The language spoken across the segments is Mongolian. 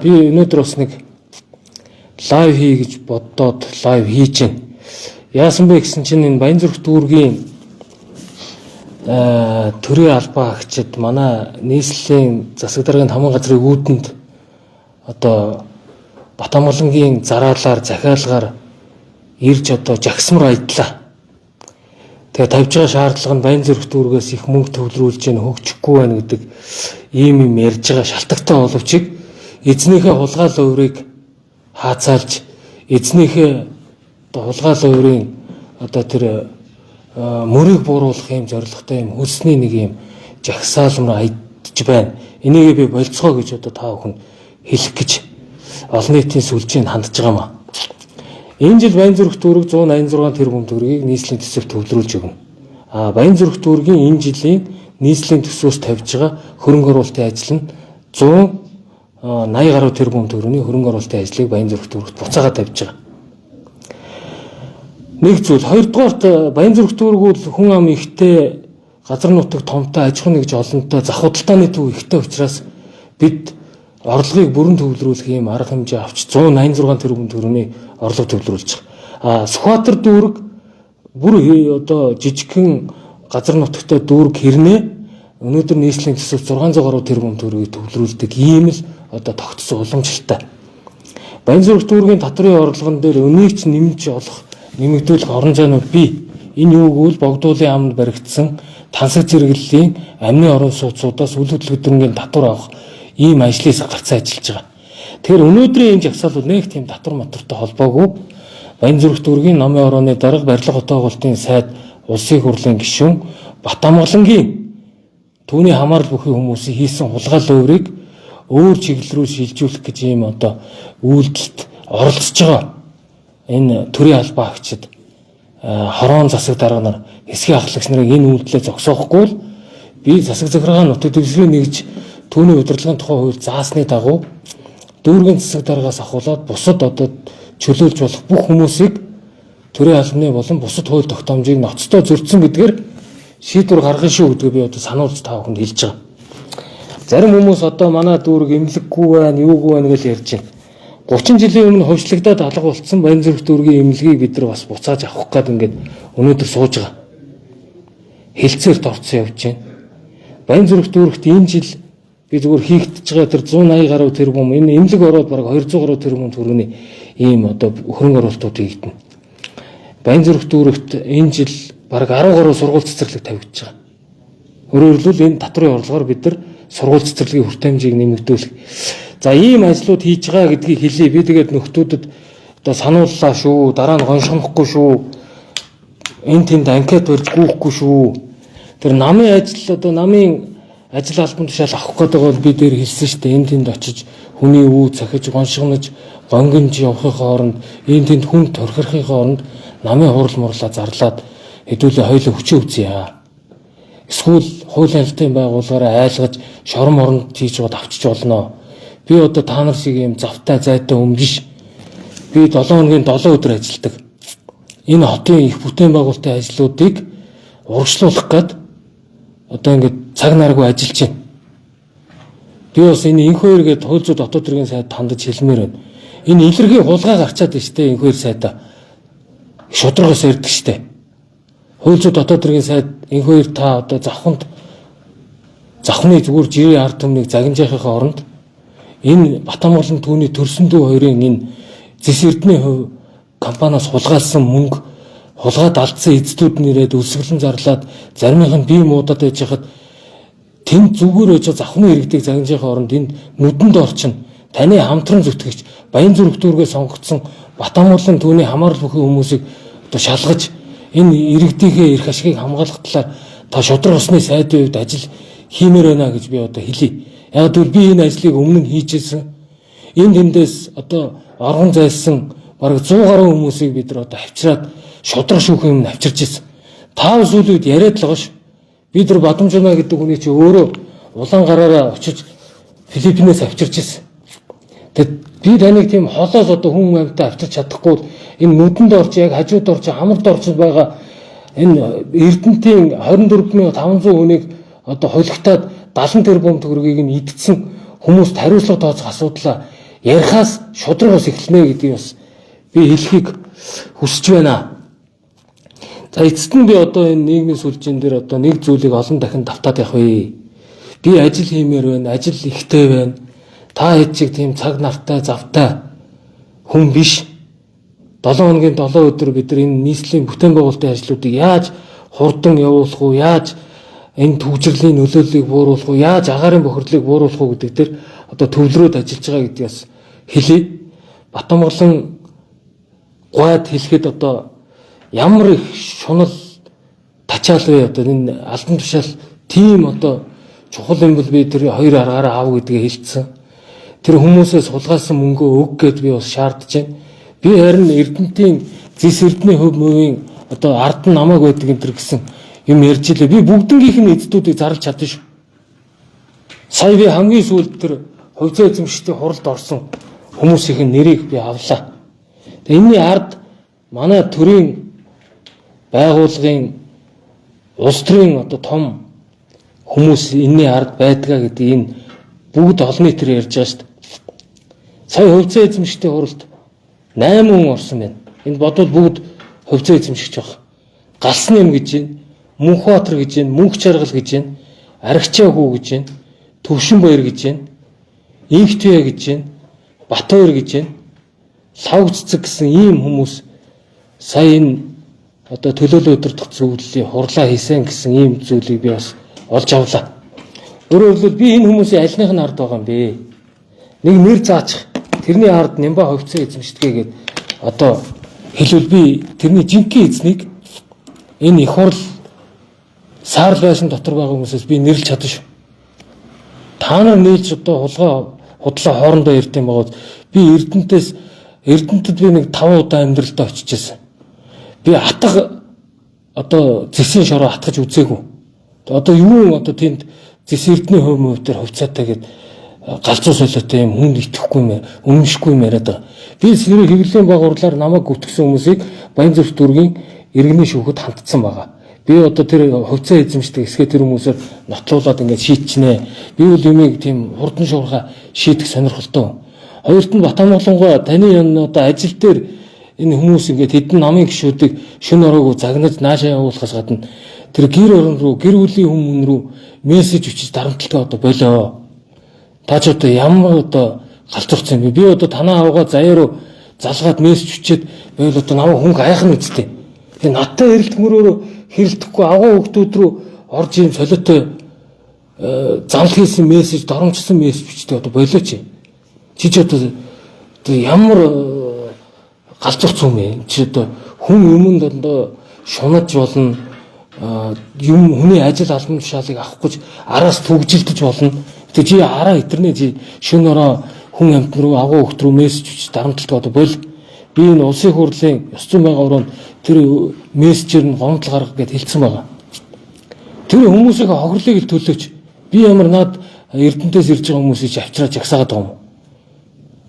би өнөөдөр бас нэг лайв хий гэж боддоод лайв хийж байна. Яасан бэ гэсэн чинь энэ Баянзүрх дүүргийн төрийн албаа агчид манай нийслэлийн засаг даргын хамгаалалт газрын үүдэнд одоо Батамгалангийн зараалаар захиалгаар ирж одоо жагсмар айдлаа. Тэгээ тавьж байгаа шаардлага нь Баянзүрх дүүргээс их мөнгө төвлөрүүлж яах хөгжихгүй байна гэдэг ийм ярьж байгаа шалтгатай боловч эзнийхээ хулгай луурыг хаацаалж эзнийхээ хулгай луурын одоо тэр мөрийг бууруулах юм зорилготой юм хөлсний нэг юм жагсаалмар айдж байна. Энийг би болцгоо гэж одоо та бүхэн хэлэх гэж олон нийтийн сүлжээнд хандж байгаа маа. Энэ жил Баянзүрх дүүрэг 186 тэрбум төгрөгийг нийслэлийн төсөвт төвлөрүүлж өгнө. Баянзүрх дүүргийн энэ жилийн нийслэлийн төсвөөс тавьж байгаа хөрөнгө оруулалтын ажил нь 180 гаруй тэрбум төгрөгийн хөрөнгө оруулалтын ажлыг Баянзүрх дүүрэгт буцаагаад тавьж байгаа. Нэг зүйл, хоёрдугаарт Баянзүрх дүүрэг бол хүн ам ихтэй газар нутаг томтой аж ахуйн нэгж олонтой зах худалдааны төв ихтэй учраас бид орлогыг бүрэн төвлөрүүлэх юм арга хэмжээ авч 186 тэрбум төгрөгийн орлого төвлөрүүлж байгаа. Сүхбаатар дүүрэг бүр одоо жижигхэн газар нутагтай дүүрэг хэрнээ өнөөдөр нийслэлийн төсөв 600 гаруй тэрбум төгрөгийг төвлөрүүлдэг ийм л одоо тогтсон уламжлалтай. Баянзүрх дүүргийн татврын орлогон дээр өнийг ч нэмэгдүүлэх орон зайнууд бий. Энэ юу гэвэл богдуулын амд баригдсан тансаг зэрэглэлийн амны орон сууцудаас үл хөдлөгдөрөнгийн татвар авах ийм ажлыг гарцаа ажиллаж байгаа. Тэгэхээр өнөөдрийн энэ жагсаалууд нэг тийм татвар матвартай холбоогүй Баянзүрх дүүргийн номын орооны дарга барилга хотоогуултын сайд улсын хурлын гишүүн Батамгалангийн түүний хамаарал бүхий хүмүүсийн хийсэн хулгай луурыг өөр чиглэл рүү шилжүүлэх гэж ийм одоо үйлдэлд оролцож байгаа энэ төрийн албаа агчид хороон засаг дарга нар хэсгийн ахлагч нарыг энэ үйлдэлээ зогсоохгүй л би засаг захиргааны нутаг дэвсгэрийг нэгж түүний удирдлагын тухай хууль заасны дагуу дүүргийн засаг даргаас ахуулаад бусад одоо чөлөөлж болох бүх хүмүүсийг төрийн албаны болон бусад хууль тогтоомжийг ноцтой зөрчсөн гэдгээр шийдвэр гаргана шүү гэдгийг би одоо сануулж та бүхэнд хэлж байгаа. Зарим хүмүүс одоо манай дүүрэг эмнэлэггүй байна, юугүй байна гэж ярьж байна. 30 жилийн өмнө хувьчлагдаад алга болцсон Баянзүрх дүүргийн эмнэлгийг бид нар бас буцааж авах гээд ингээд өнөөдөр сууж байгаа. Хилцээрт орцсон явж байна. Баянзүрх дүүрэгт энэ жил би зүгээр хийгдэж байгаа тэр 180 гаруй тэрбум энэ эмнэлэг ороод бараг 200 гаруй тэрбум төгрөгийн ийм одоо хөрөнгө оруулалтууд хийгдэнэ. Баянзүрх дүүрэгт энэ жил бараг 10 гаруй сургууль цэцэрлэг тавигдж байгаа. Өөрөөр хэлбэл энэ татврын орлогоор бид нар сургууль цэцэрлэгийн хүртээмжийг нэмэгдүүлэх. За ийм ажлууд хийж байгаа гэдгийг хэлье. Би тэгээд нөхдүүдэд одоо санууллаа шүү. Дараа нь гоншгонохгүй шүү. Энд тэнд анкет барьж гүйхгүй шүү. Тэр намын ажил албан тушаал авах гэдэг бол би дээр хэлсэн шүү дээ. Энд тэнд очиж хүний үү цахиж гоншгонож гонгинж явахын хооронд энд тэнд хүн торхирохын хооронд намын хурал мурлаа зарлаад хэдүүлээ хоёулаа хүчээ үзье. Эсвэл хуулийн албан байгууллагаараа айлгаж шорон моронд хийж бод авчиж болно. Би одоо та нар шиг юм завтай зайтай хүн биш. Би 7 хоногийн 7 өдөр ажилладаг. Энэ хотын их бүтээн байгуулалтын ажлуудыг урагшлуулах гээд одоо ингээд цаг наргүй ажиллаж байна. Би бас энэ инх хоёр гээд хууль зүйн дотоод хэргийн сайд хандаж хэлмээр байна. Энэ илэрхий хулгай гарчаад байна штэ инх хоёр сайдаа. Шударгаас ирдэг штэ. Хууль зүйн дотоод хэргийн сайд инх хоёр та одоо завхны зүгээр жирийн ард түмнийг загинжихын оронд энэ Батамгалан түүний төрсөн дүү хоёрын энэ зэс эрдмийн хувь компаниас хулгайлсан мөнгө хулгайд алдсан эзэдүүд нэрээд өсгөлэн зарлаад заримынх нь бие муудаад байж хахад тэнд зүгээр өж завхны иргэдийг загинжихын оронд энэ нүдэнд орчин таны хамтран зүтгэгч Баянзүрх дүүргээс сонгогдсон Батамгалан түүний хамаарал бүхий хүмүүсийг одоо шалгаж энэ иргэдийнхээ эрх ашигыг хамгаалах талаар та шудраг усны сайдын хувьд ажил хиймээр байна гэж би одоо хэлье. Яг тэгвэл би энэ ажлыг өмнө нь хийжсэн. Энэ тэндээс одоо оргон зайлсан бараг 100 гаруй хүмүүсийг бид нар одоо авчираад шудраг шүүх юм авчирч ирсэн. Тав зүйлүүд яриад л байгаа ш. Бид нар Бадамжуна гэдэг хүний чи өөрөө улаан гараараа очиж Филиппинээс авчирч ирсэн. Тэгэд би таныг тийм холоос одоо хүн амьтаа авчирч чадахгүй энэ нүдэнд орж яг хажууд орж хамард орж байгаа энэ Эрдэнэтийн 24500 хүнийг одоо холигтаад 70 тэрбум төгрөгийг нь идсэн хүмүүст хариуцлага тооцох асуудлаа ярихаас шудрагаас эхэлнэ гэдгийг бас би хэлхийг хүсэж байна. За эцэст нь би одоо энэ нийгмийн сүлжээн дээр одоо нэг зүйлийг олон дахин давтаад явах вэ. Би ажил хиймээр байна, ажил ихтэй байна. Та хэд чиг тийм цаг нартай, завтай хүн биш. 7 хоногийн 7 өдөр бид нар энэ нийслэлийн бүтээн байгуулалтын ажлуудыг яаж хурдан явуулах уу, яаж энэ төвжирлийн нөлөөллийг бууруулах уу, яаж агаарын бохирдлыг бууруулах уу гэдэг дээр одоо төвлөрөөд ажиллаж байгаа гэдгээс хэлье. Батамгалан гуйд хэлэхэд одоо ямар их шунал тачаал вэ одоо энэ албан тушаал тийм одоо чухал юм бол би тэр хоёр аргаараа аав гэдгээ хэлсэн. Тэр хүмүүсээс сулгаасан мөнгөө өг гэд би бас шаардж байна. Би харин Эрдэнэтийн зис эрдэнэ хөв мөвийн одоо ард нь намайг байдаг энэ төр гэсэн юм ярьж илээ. Би бүгднгийнх нь эцдүүдийг зарлж чадсан шүү. Сая би хамгийн сүүлд тэр хувьцаа эзэмшигчдийн хуралд орсон хүмүүсийн нэрийг би авлаа. Тэгээ энэний ард манай төрийн байгууллагын улс төрийн одоо том хүмүүс энэний ард байдгаа гэдэг энэ бүгд олон нийтээр ярьж байгаа шүү дээ. Сая хувьцаа эзэмшигчдийн хуралд 8 хүн орсон байна. Энд бодвол бүгд хувьцаа эзэмшигч баг. Галсан юм гэж байна. Мөнхбаатар гэж байна. Мөнх Жаргал гэж байна. Аргачаа хүү гэж байна. Төвшин баяр гэж байна. Инхтвэ гэж байна. Батбаяр гэж байна. Лавццэг гэсэн ийм хүмүүс сая энэ одоо төлөөлөл өдөртөх зөвлөлийн хурлаа хийсэн гэсэн ийм зүйлийг би бас олж авлаа. Өөрөөр хэлбэл би энэ хүмүүсийн альных нь ард байгаа юм бэ. Нэг нэр заачих. Тэрний ард Нямба хувьцаа эзэмшдгээгээд одоо хэлвэл би тэрний жинхэнэ эзнийг энэ их хурл саарл байшин дотор байгаа хүмүүсээс би нэрлж чадна шүү. Та нар нээлж одоо худлаа хоорондоо ирд юм байгаа. Би Эрдэнэтэд би нэг 5 удаа амьдралдаа очижсэн. Би атга одоо зэсийн шороо атгаж үзээгүй. Одоо юу одоо тэнд зэс эрдэнэ хөв мөв дээр хувьцаатай гээд галзуу солиотой юм хүнд итгэхгүй юм өмнөшгүй юм яриад байгаа. Би сэрэг хэвлэлийн баг урлаар намайг гүтгэсэн хүмүүсийг Баянзүрх дүүргийн иргэний шүүхэд хандсан байгаа. Би одоо тэр хувьцаа эзэмшдэг эсгээ тэр хүмүүсээр нотлуулад ингээд шийдчихнэ. Би бол юмыг тийм хурдан шуурхай шийдэх сонирхолтой. Хоёрт нь Батамгалангуй таны одоо ажил дээр энэ хүмүүс ингээд хэдэн намын гишүүдийг шөнө ороогүй загнаж наашаа явуулахаас гадна тэр гэр орон руу, гэр бүлийн хүмүүн рүү мессеж өчиж дарамтлага одоо болоо. Та ч одоо ямар одоо галзуурсан юм бэ? Би одоо танаа авгаа заяа руу залгаад мессеж өчээд байвал одоо намайг хүн гайхна үстэй. Тэгээ надтай хэрэлт мөрөөрөө хэрэлдэхгүй агуу хүмүүс рүү орж ийм солиотой зам хийсэн мессеж, доромжсон мессеж бичдэг одоо болооч. Чи ч одоо ямар галзуурсан юм бэ? Чи одоо хүн юмд одоо шунаж болно. Юм хүний ажил албан тушаалыг авах гэж араас түгжилдэж болно. Тэгээ чи араа итернэ чи шөнө ороо хүн амт руу агуу хөлт рүү мессеж бичиж дарамтлага одоо бол би энэ улсын хурлын ёс зүйн байнгын ороонд тэр мессежээр нь гомдол гаргах гэж хэлсэн байгаа. Тэр хүмүүсийн хохирлыг л төлөөч. Би ямар над Эрдэнэтээс ирж байгаа хүмүүсийг авчираад жагсаагаад байгаа юм.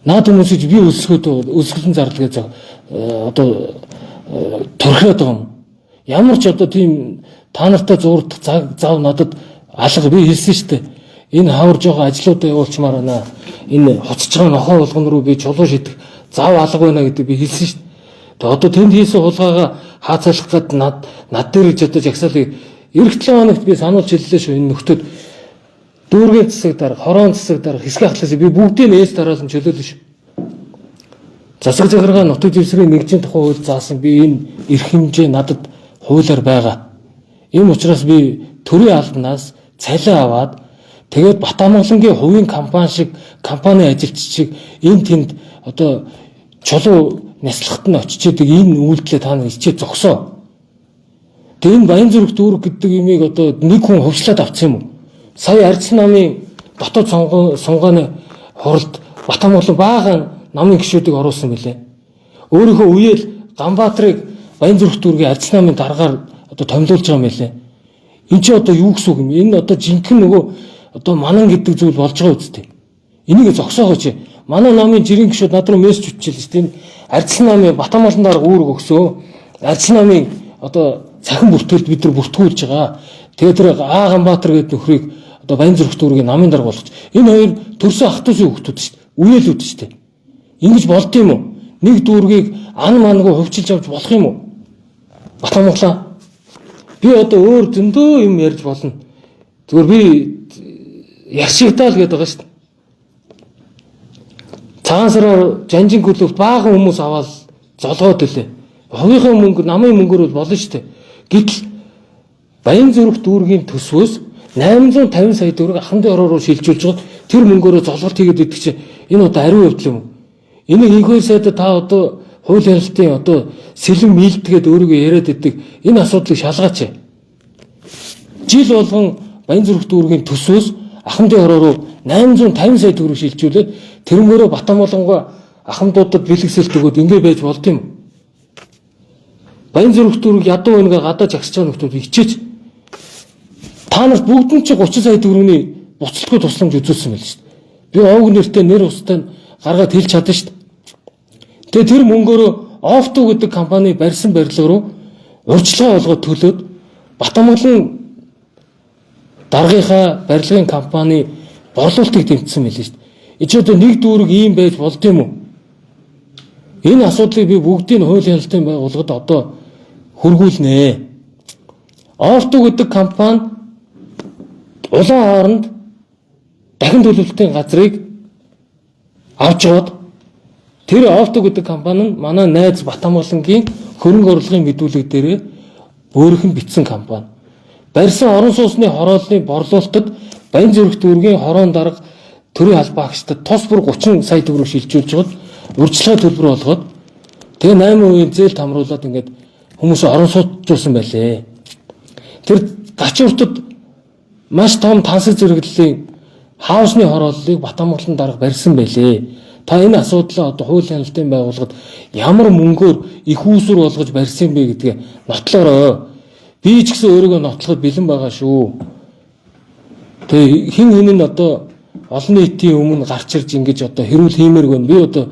Наад хүмүүсийг би өсгөлэн зарлага гэж одоо турхиад байгаа юм. Ямар ч одоо тийм та нартай зуурдах зав надад алга би хэлсэн шүү дээ. Энэ хавар жоохон ажлуудаа явуулчмаар байна. Энэ хоцож байгаа нохоо болгон руу би чулуу шидэх зав алга байна гэдэг би хэлсэн шүү дээ. Тэгээ одоо тэнд хийсэн хулгайгаа хаацалах гээд над дээр гэж одоо жагсаалыг эх 7 хоногт би сануулж хэллээ шүү. Энэ нөхдөд дүүргийн засаг дарга, хороон засаг дарга, хэсэг ахлаас би бүгдийг нээс дараалан чөлөөлнө шүү. Засаг захиргаа нутаг дэвсгэрийн нэгжийн тухай хууль заасан би энэ эрх хэмжээ надад хуулиар байгаа. Ийм учраас би төрийн албанаас цалин аваад тэгээд Батамгалангийн хувийн компани ажилч шиг энэ тэнд одоо чулуу няслагт нь очичээдэг энэ үйлдэлээ та нар ичээ зогсоо. Тэгээд энэ Баянзүрх дүүрэг гэдэг юмыг одоо нэг хүн хувьчлаад авсан юм уу? Сая Арц намын дотоод сунгааны хуралд Батамгалан баахан намын гишүүдийг оруулсан билээ. Өөрийнхөө үеэл Ганбаатарыг Баянзүрх дүүргийн Арц намын дараагаар одоо томилуулж байгаа юм билээ. Энд чи одоо юу гэсэн үг юм? Энэ одоо жинхэнэ нөгөө одоо манан гэдэг зүйл болж байгаа үстэй. Энийг зогсоогооч. Манай намын жирийн гишүүд над руу мессеж өччихлээ шүү дээ. Арц намын Батамгалан дарга үүрэг өгсөө. Арц намын одоо цахин бүртгэлд бид нар бүртгүүлж байгаа. Тэгээд тэр Аа Ганбаатар гэдэг нөхрийг одоо Баянзүрх дүүргийн намын дарга болгож. Энэ хоёр төрсөн ах トゥ усын хүүхдүүд шүү дээ. Үеэлүүд шүү дээ. Ингэж болд юм уу? Нэг дүүргийг ан мангүй хувьчилж авч болох юм уу? Батамглаа. Би одоо өөр зөндөө юм ярьж болно. Зүгээр би яшигтаал гэдэг байгаа шүү дээ. Цагаан сараар жанжин клубт баахан хүмүүс аваад золгоод үлээ. Хувийнхаа мөнгө, намын мөнгөөр бол болно шүү дээ. Гэтэл Баянзүрх дүүргийн төсвөөс 850 сая төгрөг ахмадын ороо руу шилжүүлж байгаа тэр мөнгөөрөө золголт хийгээд идэх чинь энэ одоо ариун явдал юм уу? Энийг инхүү сайд та одоо хууль ярилцлагын одоо сэлэн мэлдгээд өөрийгөө яриад идэг энэ асуудлыг шалгаач. Жил болгон Баянзүрх дүүргийн төсвөөс ахмадын ороо руу 850 сая төгрөг шилжүүлээд тэрнгөөрөө Батамгалангаа ахмадуудад бэлгэсэлт өгөөд ингэ байж болд юм. Баянзүрх дүүрэг ядуу үнэгээ гадаа жагсаж байгаа нөхдүүд хичээж та нарт бүгд нь чи 30 сая төгрөгийн буцалтгүй тусламж үзүүлсэн байл шүү дээ. Би овг нэртэй нэр устай гаргаад хэлж чадсан шүү дээ. Тэгээ тэр мөнгөөрөө Офто гэдэг компани барьсан барилга руу урьдчилан олгоод төлөөд Батамгалан даргынхаа барилгын компани борлуулалтыг тэмцсэн байл шүү дээ. Эч одоо нэг дүүрэг ийм байж болд юм уу? Энэ асуудлыг би бүгдийг хууль ярилцлагын байгууллагад одоо хөргүүлнэ. Офто гэдэг компани улаан хооронд дахин төлөвлөлтийн газрыг авч яваад тэр Офто гэдэг компани нь манай найз Батамгалангийн хөрөнгө оруулалтын мэдүүлэг дээр өөрийнх нь бичсэн компани. Барьсан орон сууцны хорооллын борлуулалтад Баянзүрх дүүргийн хорон дарга төрийн албаагчдад тус бүр 30 сая төгрөг шилжүүлж байгаад урьдчилан төлбөр болгоод тэгээ 8% зээл тамруулаад ингээд хүмүүсээ орон сууцжуулсан байлээ. Тэр Гачууртад маш том тансаг зэрэглэлийн хаусны хорооллыг Батамгалан дарга барьсан байлээ. Та энэ асуудлаа одоо хууль ярилцлагын байгууллагад ямар мөнгөөр их үүсвэр болгож барьсан бэ гэдгээ нотлоорой. Би ч гэсэн өөрийгөө нотлоход бэлэн байгаа шүү. Тэгээ хин хин нь одоо олон нийтийн өмнө гарч ирж ингэж одоо хэрүүл хиймээрг байна. Би одоо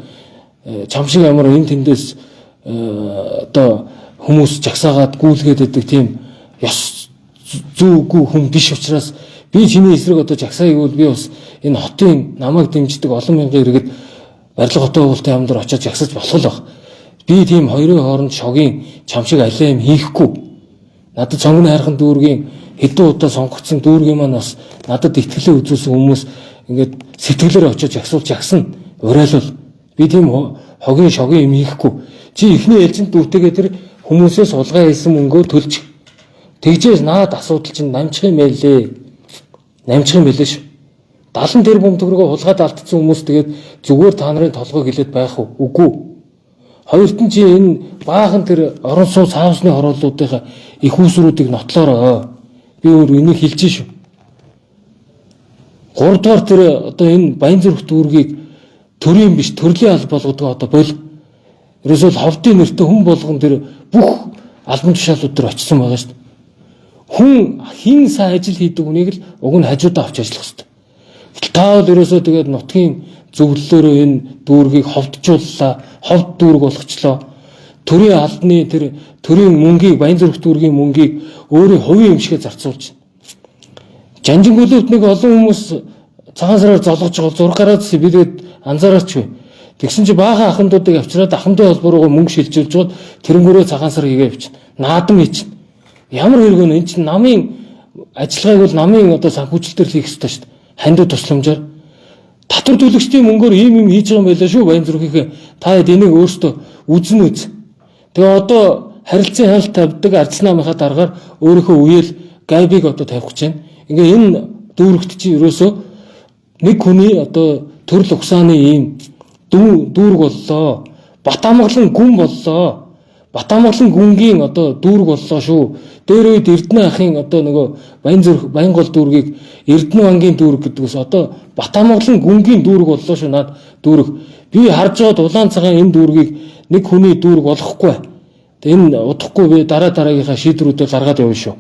чам шиг ямар энэ тэндээс одоо хүмүүс жагсаагаад гүйлгээд байдаг тийм ёс зүйгүй хүн биш учраас би чиний эсрэг одоо жагсаа гэвэл би бас энэ хотын намайг дэмждэг олон мянган иргэд барилга хотын уултын яамд очиж жагсаж болох л баг. Би тийм хоёрын хооронд шогийн чам шиг алей юм хийхгүй. Надад цонгны хайрхан дүүргийн хэдэн удаа сонгогдсон дүүргийн маань бас надад итгэлээ үзүүлсэн хүмүүс ингээд сэтгэлээр очиж жагсуулж жагсна. Урайлал би тийм хогийн шогийн юм хийхгүй. Чи ихний ээлжинд дүүтэйгээ тэр хүмүүсээс сулгай хийсэн мөнгөө төлж тэгжээс наад асуудал чинь намжих юм байлээ. Намжих юм байлээ шүү. 70 тэрбум төгрөгөө хулгайд алдсан хүмүүс тэгээд зүгээр та нарын толгойг хилээд байх уу? Үгүй. Хоёрт нь чи энэ баахан тэр орон сууц хаусны хорооллуудынхаа их үүсрүүдийг нотлоорой. Би өөр энийг хэлж шүү. 3 дугаар тэр одоо энэ Баянзүрх дүүргийг төрийн биш төрлийн алба болгодог одоо бол ерөөсөө ховдын нэртэй хүн болгон тэр бүх албан тушаалууд төр очсон байгаа шүү дээ. Хүн хин сайн ажил хийдэг хүнийг л уг нь хажуудаа авч ажиллах хэрэгтэй. Та бол ерөөсөө тэгээд нутгийн зөвлөлөөрөө энэ дүүргийг ховджууллаа, ховд дүүрэг болгочлоо. Төрийн албаны тэр төрийн мөнгийг Баянзүрх дүүргийн мөнгийг өөрийн хувийн юм шиг зарцуулж байна. Жанжингүлөвт нэг олон хүмүүс цагаан сараар золгож байгаа зураг гараад бидэд анзаараач вэ. Тэгсэн чи баахан ахмадуудыг авчираад ахмадын холбоо руу мөнгө шилжүүлж гоод тэрнгөрөө цагаан сар хийгээ явчихна. Наадам хийчихнэ. Ямар хэрэг вэ? Энэ чинь намын ажиллагааг бол намын одоо санхүүжилтээр хийх ёстой шүү дээ. Хандив тусламжаар татвар төлөгчдийн мөнгөөр ийм юм хийж байгаа юм байлаа шүү Баянзүрхийнхээ. Та хэд энийг өөрсдөө үзэн үз. Тэгээ одоо харилцан хяналт тавьдаг ардсан намынхаа дараагаар өөрийнхөө үеэл гайбыг одоо тавих гэж байна. Ингээ энэ дүүрэгт чи ерөөсөө нэг хүний одоо төрөл угсааны ийм дүүрэг боллоо. Батамгалан гүн боллоо. Батамгалан гүнгийн одоо дүүрэг боллоо шүү. Дээр үед Эрдэнэ ахын одоо нөгөө Баянзүрх Баянгол дүүргийг Эрдэнэ бангийн дүүрэг гэдгээс одоо Батамгалан гүнгийн дүүрэг боллоо шүү наад дүүрэг. Би харж байгаад улаан цагаан энэ дүүргийг нэг хүний дүүрэг болохгүй. Энэ удахгүй би дараагийнхаа шийдвэрүүдээ гаргаад явна шүү.